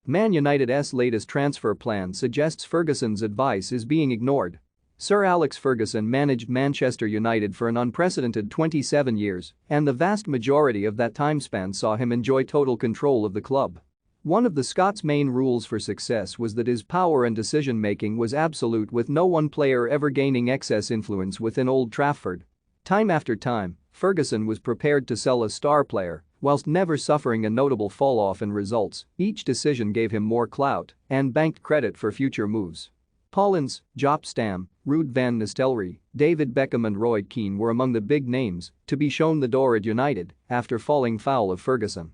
Man United's latest transfer plan suggests Ferguson's advice is being ignored. Sir Alex Ferguson managed Manchester United for an unprecedented 27 years, and the vast majority of that time span saw him enjoy total control of the club. One of the Scots' main rules for success was that his power and decision-making was absolute, with no one player ever gaining excess influence within Old Trafford. Time after time, Ferguson was prepared to sell a star player, whilst never suffering a notable fall-off in results. Each decision gave him more clout and banked credit for future moves. Paulins, Joop Stam, Ruud van Nistelrooy, David Beckham and Roy Keane were among the big names to be shown the door at United after falling foul of Ferguson.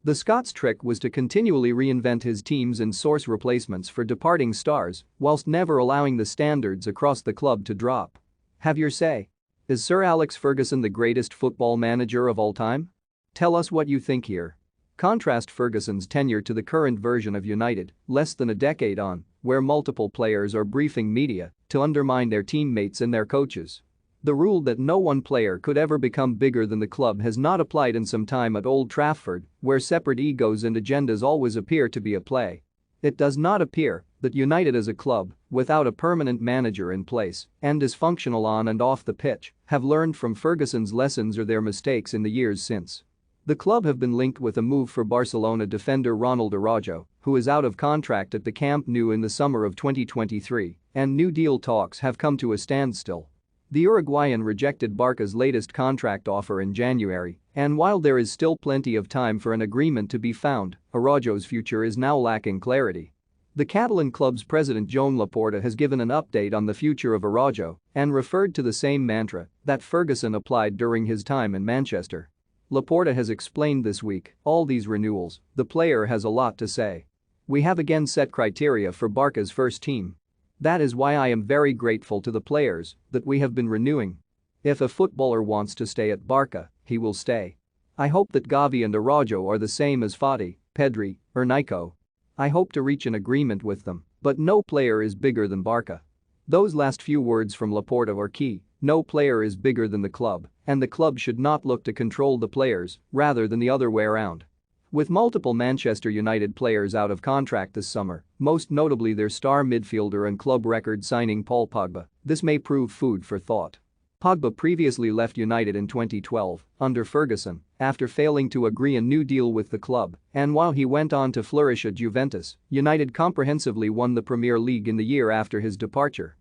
The Scots' trick was to continually reinvent his teams and source replacements for departing stars whilst never allowing the standards across the club to drop. Have your say. Is Sir Alex Ferguson the greatest football manager of all time? Tell us what you think here. Contrast Ferguson's tenure to the current version of United, less than a decade on, where multiple players are briefing media to undermine their teammates and their coaches. The rule that no one player could ever become bigger than the club has not applied in some time at Old Trafford, where separate egos and agendas always appear to be at play. It does not appear that United as a club, without a permanent manager in place and dysfunctional on and off the pitch, have learned from Ferguson's lessons or their mistakes in the years since. The club have been linked with a move for Barcelona defender Ronald Araujo, who is out of contract at the Camp Nou in the summer of 2023, and new deal talks have come to a standstill. The Uruguayan rejected Barca's latest contract offer in January, and while there is still plenty of time for an agreement to be found, Araujo's future is now lacking clarity. The Catalan club's president Joan Laporta has given an update on the future of Araujo and referred to the same mantra that Ferguson applied during his time in Manchester. Laporta has explained this week, all these renewals, the player has a lot to say. We have again set criteria for Barca's first team. That is why I am very grateful to the players that we have been renewing. If a footballer wants to stay at Barca, he will stay. I hope that Gavi and Araujo are the same as Fati, Pedri, or Nico. I hope to reach an agreement with them, but no player is bigger than Barca. Those last few words from Laporta are key. No player is bigger than the club, and the club should not look to control the players rather than the other way around. With multiple Manchester United players out of contract this summer, most notably their star midfielder and club record signing Paul Pogba, this may prove food for thought. Pogba previously left United in 2012 under Ferguson after failing to agree a new deal with the club, and while he went on to flourish at Juventus, United comprehensively won the Premier League in the year after his departure.